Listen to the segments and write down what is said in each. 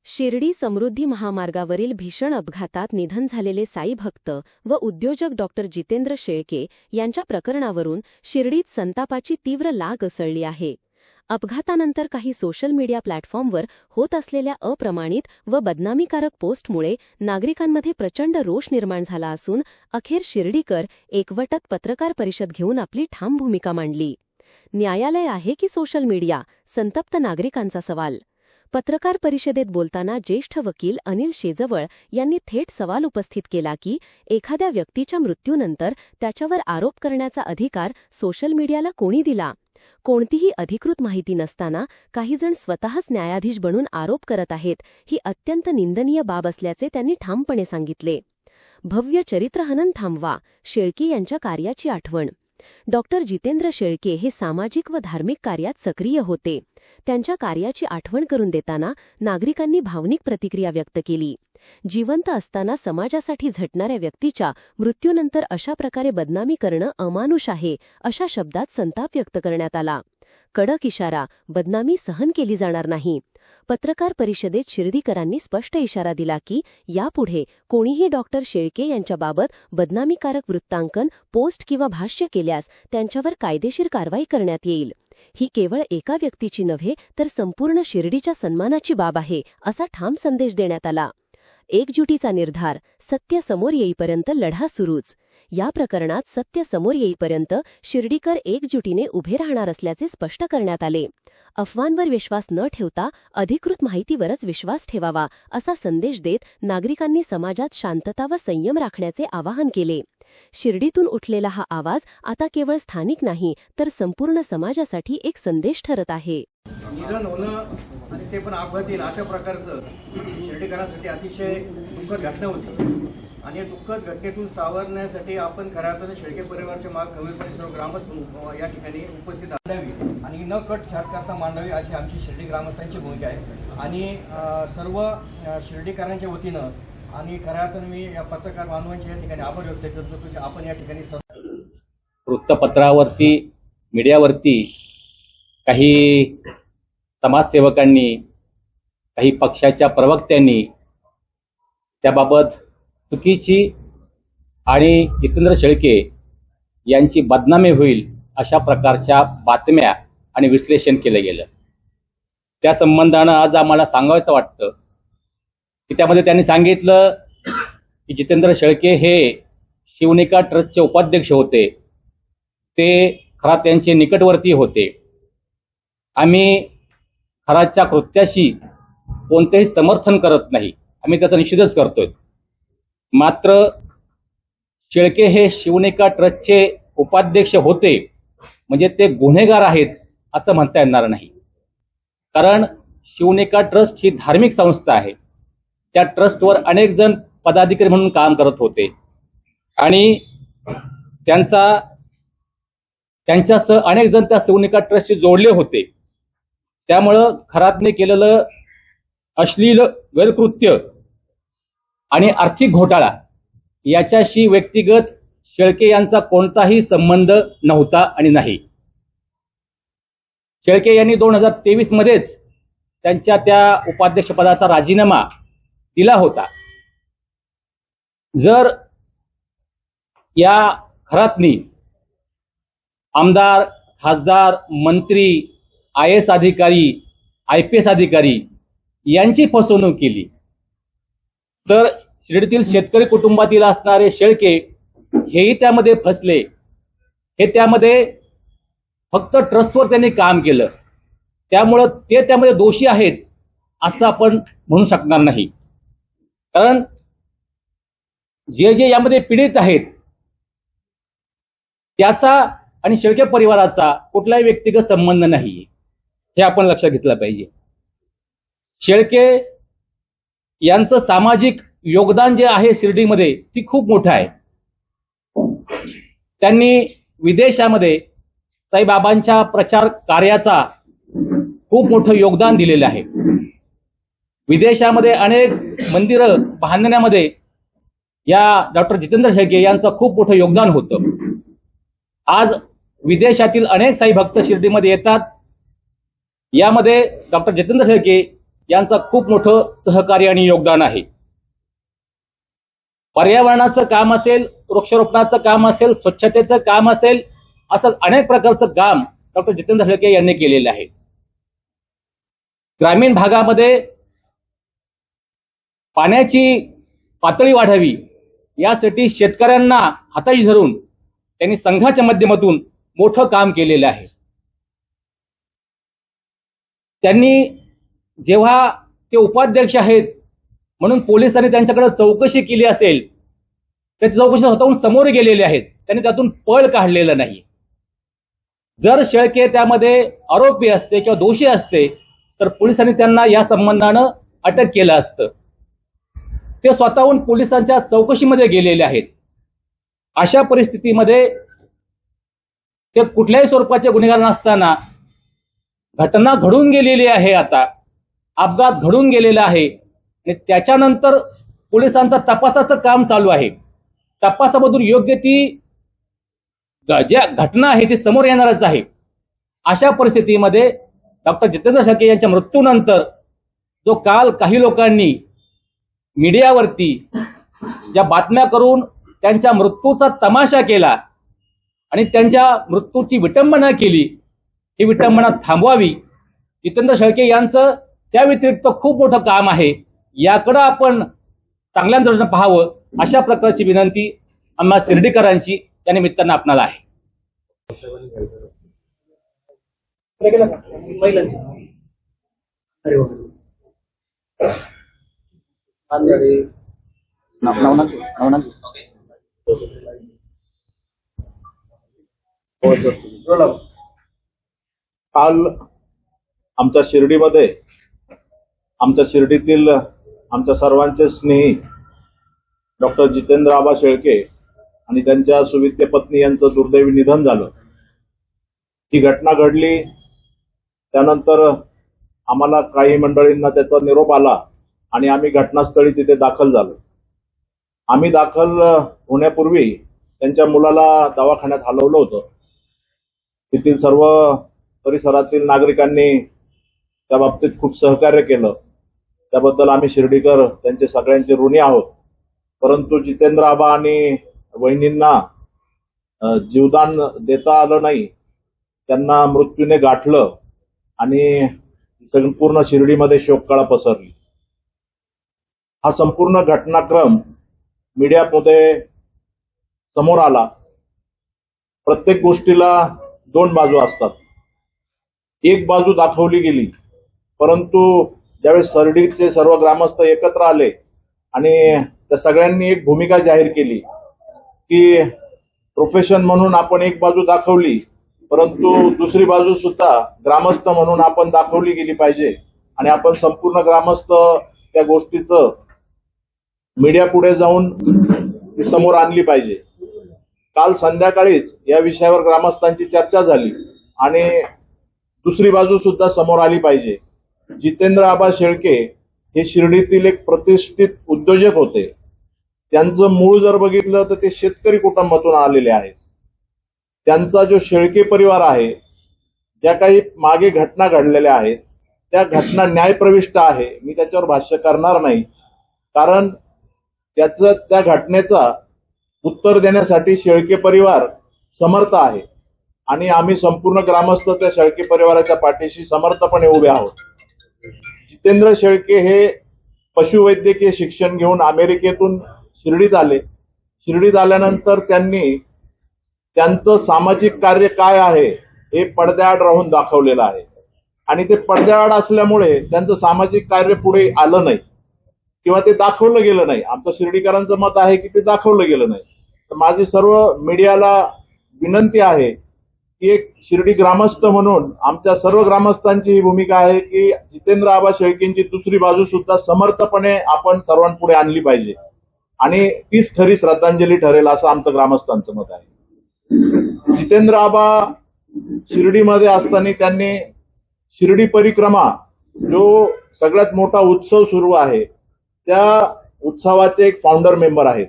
शिर्डी समृद्धी महामार्गावरील भीषण अपघातात निधन झालेले साई भक्त व उद्योजक डॉक्टर जितेंद्र शेळके यांच्या प्रकरणावरून शिर्डीत संतापाची तीव्र लाग उसळली आहे. अपघातानंतर काही सोशल मीडिया प्लॅटफॉर्मवर होत असलेल्या अप्रमाणित व बदनामीकारक पोस्टमुळे नागरिकांमध्ये प्रचंड रोष निर्माण झाला असून अखेर शिर्डीकर एकवटत पत्रकार परिषद घेऊन आपली ठाम भूमिका मांडली. न्यायालय आहे की सोशल मीडिया? संतप्त नागरिकांचा सवाल. पत्रकार परिषदेत बोलताना ज्येष्ठ वकील अनिल शेजवळ यांनी थेट सवाल उपस्थित केला की एखाद्या व्यक्तीच्या मृत्यूनंतर त्याच्यावर आरोप करण्याचा अधिकार सोशल मीडियाला कोणी दिला? कोणतीही अधिकृत माहिती नसताना काहीजण स्वतःच न्यायाधीश बनून आरोप करत आहेत, ही अत्यंत निंदनीय बाब असल्याचे त्यांनी ठामपणे सांगितले. भव्य चरित्रहनन थांबवा, शेळके यांच्या कार्याची आठवण. डॉक्टर जितेंद्र शेळके हे सामाजिक व धार्मिक कार्यात सक्रिय होते. त्यांच्या कार्याची आठवण करून देताना नागरिकांनी भावनिक प्रतिक्रिया व्यक्त केली. जिवंत असताना समाजासाठी झटणाऱ्या व्यक्तीच्या मृत्यूनंतर अशा प्रकारे बदनामी करणं अमानुष आहे, अशा शब्दात संताप व्यक्त करण्यात आला. कडक इशारा, बदनामी सहन केली जाणार नाही. पत्रकार परिषदेत शिर्डीकरांनी स्पष्ट इशारा दिला की यापुढे कोणीही डॉक्टर शेळके यांच्याबाबत बदनामीकारक वृत्तांकन, पोस्ट किंवा भाष्य केल्यास त्यांच्यावर कायदेशीर कारवाई करण्यात येईल. ही केवळ एका व्यक्तीची नव्हे तर संपूर्ण शिर्डीच्या सन्मानाची बाब आहे, असा ठाम संदेश देण्यात आला. एकजुटीचा निर्धार, सत्य समोर येईपर्यंत लढा सुरूच. या प्रकरणात सत्य समोर येईपर्यंत शिर्डीकर एकजुटीने उभे राहणार असल्याचे स्पष्ट करण्यात आले. अफवांवर विश्वास न ठेवता अधिकृत माहितीवरच विश्वास ठेवावा, असा संदेश देत नागरिकांनी समाजात शांतता व संयम राखण्याचे आवाहन केले. शिर्डीतून उठलेला हा आवाज आता केवळ स्थानिक नाही तर संपूर्ण समाजासाठी एक संदेश ठरत आहे. निधन होणं आणि ते पण अपघाती अशा प्रकारचं शिर्डीकरांसाठी अतिशय दुःखद घटना होती आणि या दुःखद घटनेतून सावरण्यासाठी आपण खऱ्या अर्थाने शेळके परिवाराच्या माग खंबीरपणे सर्व ग्रामस्थ या ठिकाणी उपस्थित राहावी आणि न कट छाटकर्ता मांडावी अशी आमची शिर्डी ग्रामस्थांची भूमिका आहे. आणि सर्व शिर्डीकरांच्या वतीनं आणि खऱ्या अर्थाने मी या पत्रकार बांधवांच्या या ठिकाणी आभार व्यक्त करतो की आपण या ठिकाणी वृत्तपत्रावरती, मीडियावरती काही समाजसेवकांनी, काही पक्षाच्या प्रवक्त्यांनी त्याबाबत चुकीची आणि जितेंद्र शेळके यांची बदनामी होईल अशा प्रकारच्या बातम्या आणि विश्लेषण केलं गेलं. त्या संबंधानं आज आम्हाला सांगायचं वाटतं की त्यामध्ये त्यांनी सांगितलं की जितेंद्र शेळके हे शिवनिका ट्रस्टचे उपाध्यक्ष होते, ते खरा त्यांचे निकटवर्ती होते. आम्ही खराच्या कृत्याशी कोणतेही समर्थन करत नाही, आम्ही त्याचा निषेधच करतोय. मात्र शेळके हे शिवनिका ट्रस्टचे उपाध्यक्ष होते म्हणजे ते गुन्हेगार आहेत असं म्हणता येणार नाही. कारण शिवनिका ट्रस्ट ही धार्मिक संस्था आहे. त्या ट्रस्टवर अनेक जण पदाधिकारी म्हणून काम करत होते आणि त्यांच्यासह अनेक जण त्या शिवनिका ट्रस्टशी जोडले होते. त्यामुळं खरातने केलेलं अश्लील गैरकृत्य आणि आर्थिक घोटाळा याच्याशी व्यक्तिगत शेळके यांचा कोणताही संबंध नव्हता आणि नाही. शेळके यांनी 2023 मध्येच त्यांच्या त्या उपाध्यक्षपदाचा राजीनामा दिला होता. जर या खरातनी आमदार, खासदार, मंत्री, IAS अधिकारी, IPS अधिकारी यांची फसवणूक केली तर शिर्डीतील शेतकरी कुटुंबातील असणारे शेळके हेही त्यामध्ये फसले. हे त्यामध्ये फक्त ट्रस्टवर त्यांनी काम केलं, त्यामुळं ते त्यामध्ये दोषी आहेत असं आपण म्हणू शकणार नाही. कारण जे यामध्ये पीडित आहेत त्याचा आणि शेळके परिवाराचा कुठलाही व्यक्तिगत संबंध नाही, हे आपण लक्षात घेतलं पाहिजे. शेळके यांचं सामाजिक योगदान जे आहे शिर्डीमध्ये ती खूप मोठं आहे. त्यांनी विदेशामध्ये साईबाबांच्या प्रचार कार्याचा खूप मोठं योगदान दिलेलं आहे. विदेशामध्ये अनेक मंदिरं बांधण्यामध्ये या डॉक्टर जितेंद्र शेळके यांचं खूप मोठं योगदान होतं. आज विदेशातील अनेक साई भक्त शिर्डीमध्ये येतात. यामध्ये डॉक्टर जितेंद्र शेळके यांचं खूप मोठं सहकार्य आणि योगदान आहे. पर्यावरणाचं काम असेल, वृक्षारोपणाचं काम असेल, स्वच्छतेचं काम असेल, असं अनेक प्रकारचं काम डॉक्टर जितेंद्र शेळके यांनी केलेलं आहे. ग्रामीण भागामध्ये पाण्याची पातळी वाढावी यासाठी शेतकऱ्यांना हाताशी धरून त्यांनी संघाच्या माध्यमातून मोठं काम केलेलं आहे. त्यांनी जेव्हा ते उपाध्यक्ष आहेत म्हणून पोलिसांनी त्यांच्याकडे चौकशी केली असेल, त्या चौकशी स्वतःहून समोर गेलेले आहेत. त्यांनी त्यातून पळ काढलेलं नाही. जर शेळके त्यामध्ये आरोपी असते किंवा दोषी असते तर पोलिसांनी त्यांना या संबंधानं अटक केलं असतं. ते स्वतःहून पोलिसांच्या चौकशीमध्ये गेलेले आहेत. अशा परिस्थितीमध्ये ते कुठल्याही स्वरूपाचे गुन्हेगार नसताना घटना घडून गेलेली आहे, आता अपघात घडून गेलेला आहे आणि त्याच्यानंतर पोलिसांचा तपासाचं काम चालू आहे. तपासामधून योग्य ती ज्या घटना आहे ती समोर येणारच आहे. अशा परिस्थितीमध्ये डॉक्टर जितेंद्र शेळके यांच्या मृत्यूनंतर जो काल काही लोकांनी मीडियावरती ज्या बातम्या करून त्यांच्या मृत्यूचा तमाशा केला आणि त्यांच्या मृत्यूची विटंबना केली, ही विटंबना थांबवावी. जितेंद्र शेळके यांचं त्या व्यतिरिक्त खूप मोठं काम आहे, याकडे आपण चांगल्या दृष्टीने पाहावं, अशा प्रकारची विनंती आम्हा शिर्डीकरांची त्या निमित्तानं आपणाला आहे. काल आमच्या शिर्डीमध्ये आमच्या शिर्डीतील आमच्या सर्वांचे स्नेही डॉक्टर जितेंद्र आबा शेळके आणि त्यांच्या सुविद्य पत्नी यांचं दुर्दैवी निधन झालं. ही घटना घडली त्यानंतर आम्हाला काही मंडळींना त्याचा निरोप आला आणि आम्ही घटनास्थळी तिथे दाखल झालो. आम्ही दाखल होण्यापूर्वी त्यांच्या मुलाला दवाखान्यात हलवलं होतं. तेथील सर्व परिसरातील नागरिकांनी त्या बाबतीत खूप सहकार्य केलं. त्याबद्दल आम्ही शिर्डीकर त्यांचे सगळ्यांचे ऋणी आहोत. परंतु जितेंद्र आबा आणि वहिनींना जीवदान देता आलं नाही, त्यांना मृत्यूने गाठलं आणि संपूर्ण शिर्डीमध्ये शोककळा पसरली. हा संपूर्ण घटनाक्रम मीडियामध्ये समोर आला. प्रत्येक गोष्टीला दोन बाजू असतात. एक बाजू दाखवली गेली, परंतु ज्यावेळेस शिर्डीचे सर्व ग्रामस्थ एकत्र आले आणि त्या सगळ्यांनी एक भूमिका जाहीर केली की प्रोफेशन म्हणून आपण एक बाजू दाखवली, परंतु दुसरी बाजू सुद्धा ग्रामस्थ म्हणून आपण दाखवली गेली पाहिजे आणि आपण संपूर्ण ग्रामस्थ त्या गोष्टीचं मीडिया पुढे जाऊन ती समोर आणली पाहिजे. काल संध्याकाळीच या विषयावर ग्रामस्थांची चर्चा झाली आणि दुसरी बाजू सुद्धा समोर आली पाहिजे. जितेंद्र आबा शेळके हे शिर्डीतील एक प्रतिष्ठित उद्योजक होते. त्यांचं मूळ जर बघितलं तर ते शेतकरी कुटुंबातून आलेले आहेत. त्यांचा जो शेळके परिवार आहे, ज्या काही मागे घटना घडलेल्या आहेत त्या घटना न्यायप्रविष्ट आहे. मी त्याच्यावर भाष्य करणार नाही, कारण त्या घटनेचा उत्तर देण्यासाठी शेळके परिवार समर्थ आहे आणि आम्ही संपूर्ण ग्रामस्थ त्या शेळके परिवाराच्या पाठीशी समर्थपणे उभे आहोत. जितेंद्र शेळके हे पशुवैद्यकीय शिक्षण घेऊन अमेरिकेतून शिर्डीत आले. शिर्डीत आल्यानंतर त्यांनी त्यांचं सामाजिक कार्य काय आहे हे पडद्याआड राहून दाखवलेलं आहे आणि ते पडद्याआड असल्यामुळे त्यांचं सामाजिक कार्य पुढे आलं नाही किंवा ते दाखवलं गेलं नाही. आमचं शिर्डीकरांचं मत आहे की ते दाखवलं गेलं नाही. तर माझी सर्व मीडियाला विनंती आहे की एक शिर्डी ग्रामस्थ म्हणून आमच्या सर्व ग्रामस्थांची ही भूमिका आहे की जितेंद्र आबा शेळकेंची दुसरी बाजू सुद्धा समर्थपणे आपण सर्वांपुढे आणली पाहिजे आणि तीच खरी श्रद्धांजली ठरेल असं आमचं ग्रामस्थांचं मत आहे. जितेंद्र आबा शिर्डीमध्ये असताना त्यांनी शिर्डी परिक्रमा जो सगळ्यात मोठा उत्सव सुरू आहे त्या उत्सवाचे एक फाउंडर मेंबर आहेत.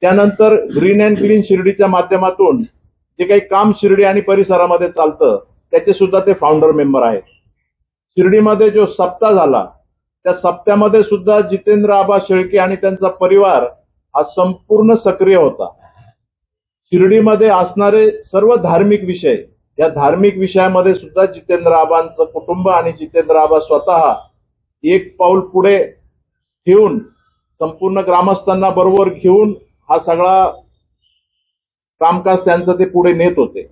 त्यानंतर ग्रीन अँड क्लीन शिर्डीच्या माध्यमातून जे काही काम शिर्डी आणि परिसरामध्ये चालतं त्याचे सुद्धा ते फाउंडर मेंबर आहेत. शिर्डीमध्ये जो सप्ताह झाला त्या सप्त्यामध्ये सुद्धा जितेंद्र आबा शेळके आणि त्यांचा परिवार हा संपूर्ण सक्रिय होता. शिर्डीमध्ये असणारे सर्व धार्मिक विषय, या धार्मिक विषयामध्ये सुद्धा जितेंद्र आबांचं कुटुंब आणि जितेंद्र आबा स्वतः एक पाऊल पुढे ठेवून संपूर्ण ग्रामस्थांना बरोबर घेऊन हा सगळा कामकाज त्यांचं ते पुढे नेत होते.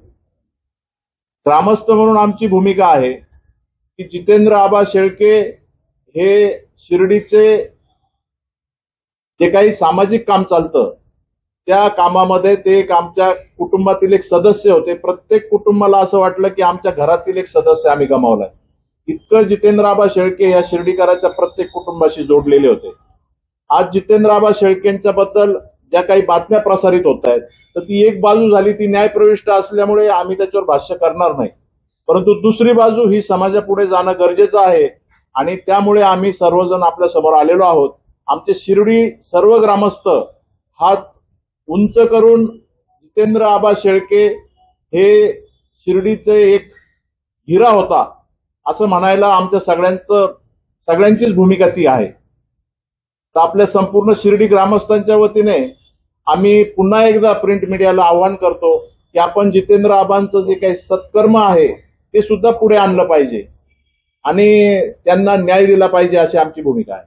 ग्रामस्थ म्हणून आमची भूमिका आहे की जितेंद्र आबा शेळके हे शिर्डीचे जे काही सामाजिक काम चालतं त्या कामामध्ये ते एक आमच्या कुटुंबातील एक सदस्य होते. प्रत्येक कुटुंबाला असं वाटलं की आमच्या घरातील एक सदस्य आम्ही गमावलाय. इतकं जितेंद्र आबा शेळके या शिर्डीकराच्या प्रत्येक कुटुंबाशी जोडलेले होते. आज जितेंद्र आबा शेळकेंच्या बद्दल ज्या काही बातम्या प्रसारित होत आहेत तर ती एक बाजू झाली, ती न्यायप्रविष्ट असल्यामुळे आम्ही त्याच्यावर भाष्य करणार नाही. परंतु दुसरी बाजू ही समाजापुढे जाणं गरजेचं आहे आणि त्यामुळे आम्ही सर्वजण आपल्या समोर आलेलो आहोत. आमचे शिर्डी सर्व ग्रामस्थ हात उंच करून जितेंद्र आबा शेळके हे शिर्डीचे एक हिरा होता असं म्हणायला आमच्या सगळ्यांचीच भूमिका ती आहे. तर आपल्या संपूर्ण शिर्डी ग्रामस्थांच्या वतीने आम्ही पुन्हा एकदा प्रिंट मीडियाला आवाहन करतो की आपण जितेंद्र आबांचं जे काही सत्कर्म आहे ते सुद्धा पुढे आणलं पाहिजे आणि त्यांना न्याय दिला पाहिजे अशी आमची भूमिका आहे.